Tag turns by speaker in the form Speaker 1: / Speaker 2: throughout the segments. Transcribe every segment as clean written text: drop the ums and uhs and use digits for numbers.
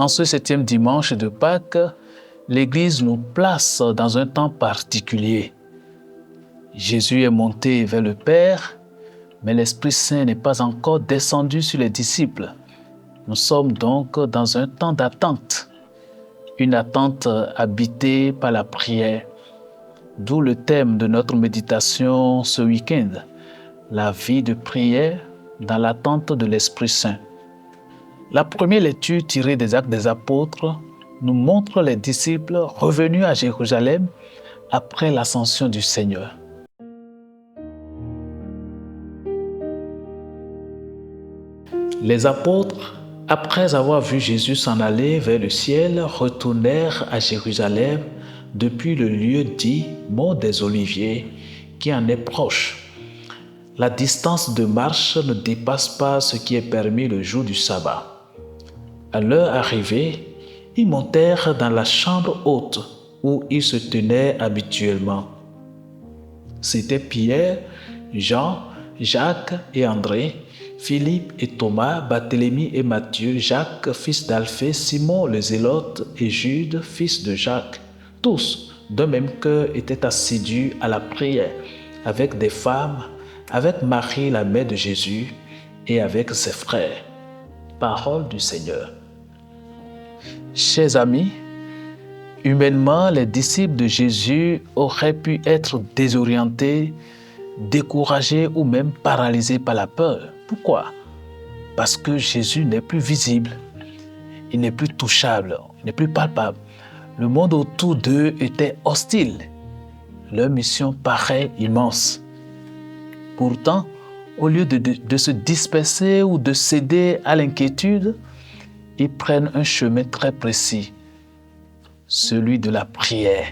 Speaker 1: En ce 7e dimanche de Pâques, l'Église nous place dans un temps particulier. Jésus est monté vers le Père, mais l'Esprit Saint n'est pas encore descendu sur les disciples. Nous sommes donc dans un temps d'attente, une attente habitée par la prière. D'où le thème de notre méditation ce week-end, la vie de prière dans l'attente de l'Esprit Saint. La première lecture tirée des Actes des Apôtres nous montre les disciples revenus à Jérusalem après l'ascension du Seigneur. Les apôtres, après avoir vu Jésus s'en aller vers le ciel, retournèrent à Jérusalem depuis le lieu dit Mont des Oliviers, qui en est proche. La distance de marche ne dépasse pas ce qui est permis le jour du sabbat. À leur arrivée, ils montèrent dans la chambre haute où ils se tenaient habituellement. C'étaient Pierre, Jean, Jacques et André, Philippe et Thomas, Barthélemy et Matthieu, Jacques, fils d'Alphée, Simon le Zélote et Jude, fils de Jacques. Tous, d'un même cœur, étaient assidus à la prière, avec des femmes, avec Marie, la mère de Jésus, et avec ses frères. Parole du Seigneur. Chers amis, humainement, les disciples de Jésus auraient pu être désorientés, découragés ou même paralysés par la peur. Pourquoi? Parce que Jésus n'est plus visible, il n'est plus touchable, il n'est plus palpable. Le monde autour d'eux était hostile. Leur mission paraît immense. Pourtant, au lieu de se disperser ou de céder à l'inquiétude, ils prennent un chemin très précis, celui de la prière.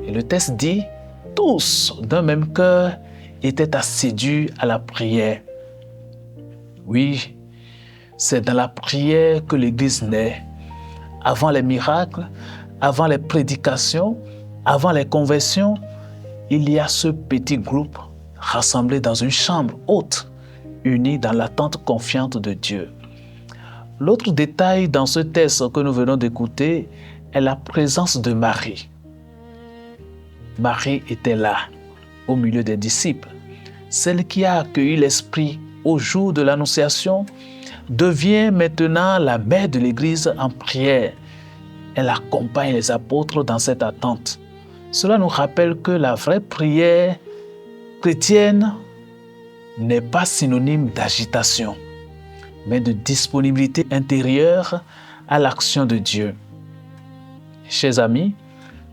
Speaker 1: Et le texte dit, tous, d'un même cœur, étaient assidus à la prière. Oui, c'est dans la prière que l'Église naît. Avant les miracles, avant les prédications, avant les conversions, il y a ce petit groupe rassemblé dans une chambre haute, unis dans l'attente confiante de Dieu. L'autre détail dans ce texte que nous venons d'écouter est la présence de Marie. Marie était là, au milieu des disciples. Celle qui a accueilli l'Esprit au jour de l'Annonciation devient maintenant la mère de l'Église en prière. Elle accompagne les apôtres dans cette attente. Cela nous rappelle que la vraie prière chrétienne n'est pas synonyme d'agitation, mais de disponibilité intérieure à l'action de Dieu. Chers amis,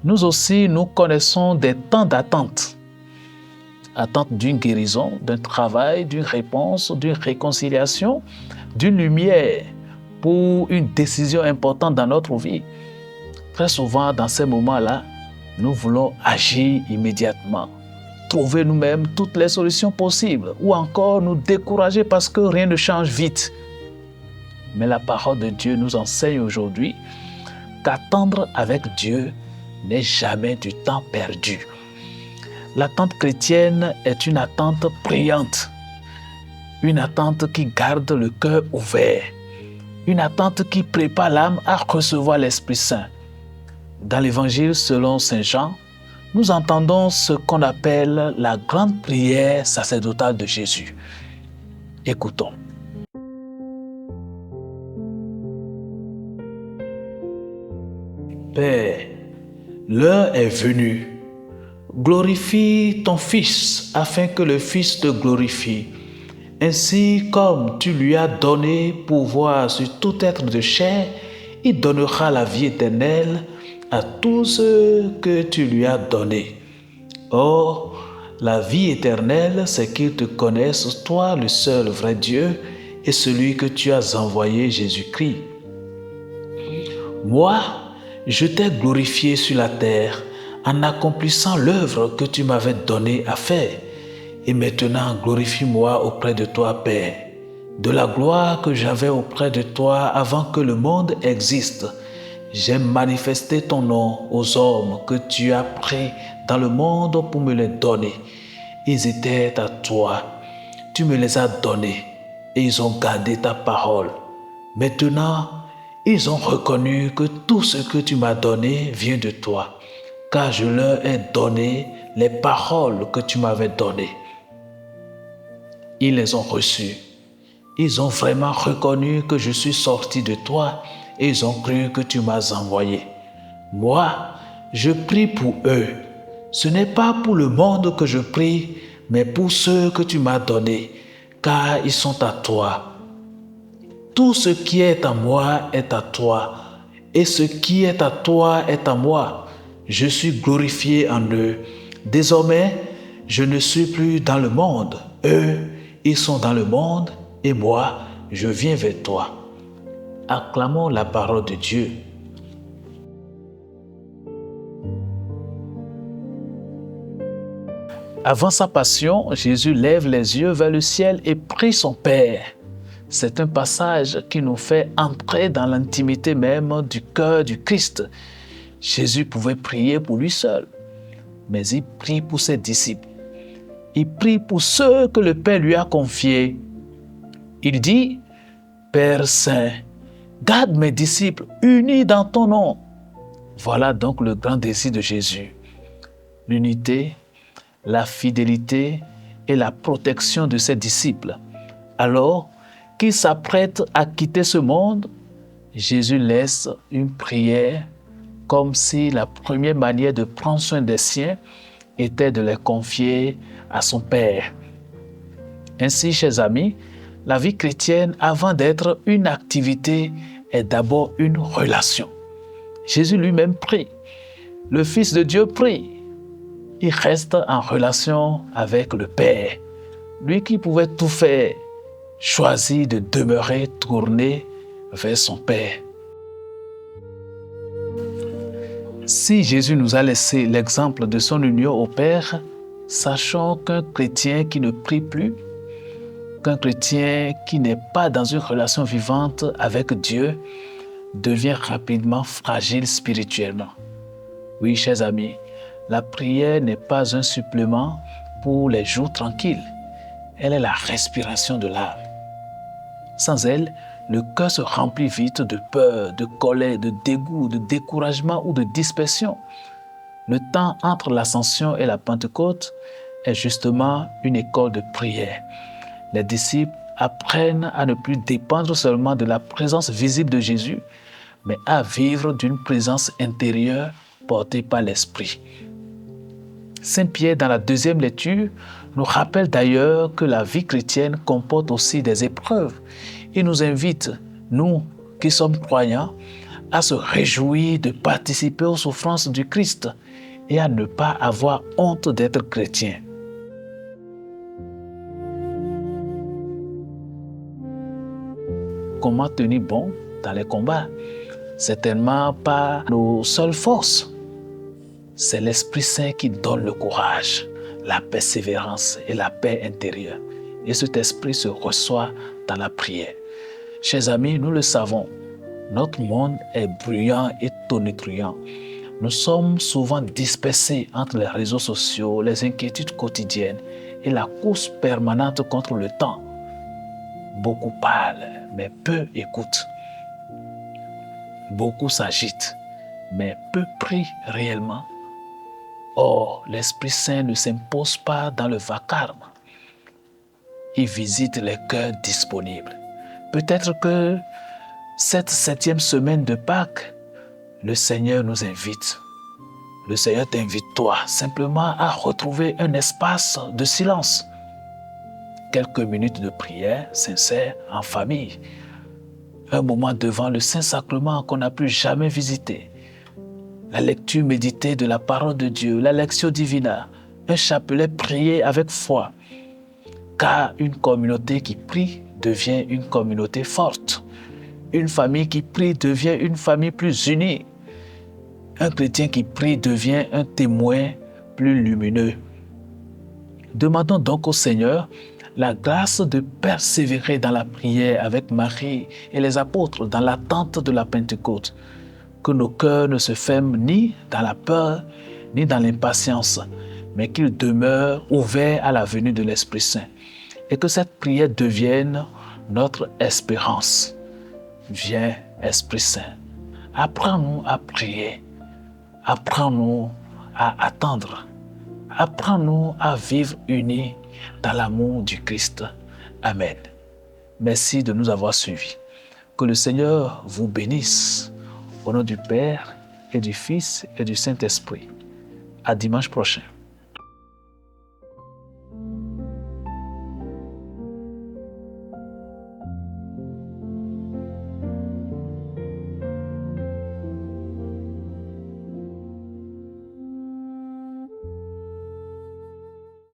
Speaker 1: nous aussi, nous connaissons des temps d'attente. Attente d'une guérison, d'un travail, d'une réponse, d'une réconciliation, d'une lumière pour une décision importante dans notre vie. Très souvent, dans ces moments-là, nous voulons agir immédiatement, trouver nous-mêmes toutes les solutions possibles ou encore nous décourager parce que rien ne change vite. Mais la parole de Dieu nous enseigne aujourd'hui qu'attendre avec Dieu n'est jamais du temps perdu. L'attente chrétienne est une attente priante, une attente qui garde le cœur ouvert, une attente qui prépare l'âme à recevoir l'Esprit Saint. Dans l'Évangile selon Saint Jean, nous entendons ce qu'on appelle la grande prière sacerdotale de Jésus. Écoutons. Père, l'heure est venue. Glorifie ton Fils afin que le Fils te glorifie. Ainsi comme tu lui as donné pouvoir sur tout être de chair, il donnera la vie éternelle à tous ceux que tu lui as donnés. Or, la vie éternelle, c'est qu'ils te connaissent, toi le seul vrai Dieu, et celui que tu as envoyé, Jésus-Christ. Moi, je t'ai glorifié sur la terre en accomplissant l'œuvre que tu m'avais donnée à faire. Et maintenant, glorifie-moi auprès de toi, Père, de la gloire que j'avais auprès de toi avant que le monde existe. J'ai manifesté ton nom aux hommes que tu as pris dans le monde pour me les donner. Ils étaient à toi. Tu me les as donnés et ils ont gardé ta parole. Maintenant, ils ont reconnu que tout ce que tu m'as donné vient de toi, car je leur ai donné les paroles que tu m'avais données. Ils les ont reçues. Ils ont vraiment reconnu que je suis sorti de toi et ils ont cru que tu m'as envoyé. Moi, je prie pour eux. Ce n'est pas pour le monde que je prie, mais pour ceux que tu m'as donnés, car ils sont à toi. Tout ce qui est à moi est à toi, et ce qui est à toi est à moi. Je suis glorifié en eux. Désormais, je ne suis plus dans le monde. Eux, ils sont dans le monde, et moi, je viens vers toi. Acclamons la parole de Dieu. Avant sa passion, Jésus lève les yeux vers le ciel et prie son Père. C'est un passage qui nous fait entrer dans l'intimité même du cœur du Christ. Jésus pouvait prier pour lui seul, mais il prie pour ses disciples. Il prie pour ceux que le Père lui a confiés. Il dit, « Père Saint, garde mes disciples unis dans ton nom. » Voilà donc le grand désir de Jésus. L'unité, la fidélité et la protection de ses disciples. Alors qu'il s'apprête à quitter ce monde, Jésus laisse une prière comme si la première manière de prendre soin des siens était de les confier à son Père. Ainsi, chers amis, la vie chrétienne, avant d'être une activité, est d'abord une relation. Jésus lui-même prie. Le Fils de Dieu prie. Il reste en relation avec le Père. Lui qui pouvait tout faire, choisit de demeurer tourné vers son Père. Si Jésus nous a laissé l'exemple de son union au Père, sachons qu'un chrétien qui ne prie plus, qu'un chrétien qui n'est pas dans une relation vivante avec Dieu, devient rapidement fragile spirituellement. Oui, chers amis, la prière n'est pas un supplément pour les jours tranquilles. Elle est la respiration de l'âme. Sans elle, le cœur se remplit vite de peur, de colère, de dégoût, de découragement ou de dispersion. Le temps entre l'Ascension et la Pentecôte est justement une école de prière. Les disciples apprennent à ne plus dépendre seulement de la présence visible de Jésus, mais à vivre d'une présence intérieure portée par l'Esprit. Saint Pierre, dans la deuxième lecture, nous rappelle d'ailleurs que la vie chrétienne comporte aussi des épreuves. Il nous invite, nous qui sommes croyants, à se réjouir de participer aux souffrances du Christ et à ne pas avoir honte d'être chrétien. Comment tenir bon dans les combats? Certainement pas nos seules forces. C'est l'Esprit Saint qui donne le courage, la persévérance et la paix intérieure. Et cet esprit se reçoit dans la prière. Chers amis, nous le savons, notre monde est bruyant et tonitruant. Nous sommes souvent dispersés entre les réseaux sociaux, les inquiétudes quotidiennes et la course permanente contre le temps. Beaucoup parlent, mais peu écoutent. Beaucoup s'agitent, mais peu prient réellement. Or, l'Esprit Saint ne s'impose pas dans le vacarme. Il visite les cœurs disponibles. Peut-être que cette 7e semaine de Pâques, le Seigneur nous invite. Le Seigneur t'invite, toi, simplement à retrouver un espace de silence. Quelques minutes de prière sincère en famille. Un moment devant le Saint-Sacrement qu'on n'a plus jamais visité. La lecture méditée de la parole de Dieu, la Lectio Divina, un chapelet prié avec foi. Car une communauté qui prie devient une communauté forte. Une famille qui prie devient une famille plus unie. Un chrétien qui prie devient un témoin plus lumineux. Demandons donc au Seigneur la grâce de persévérer dans la prière avec Marie et les apôtres dans l'attente de la Pentecôte. que nos cœurs ne se ferment ni dans la peur, ni dans l'impatience, mais qu'ils demeurent ouverts à la venue de l'Esprit Saint. Et que cette prière devienne notre espérance. Viens, Esprit Saint, apprends-nous à prier, apprends-nous à attendre, apprends-nous à vivre unis dans l'amour du Christ. Amen. Merci de nous avoir suivis. Que le Seigneur vous bénisse. Au nom du Père et du Fils et du Saint-Esprit. À dimanche prochain.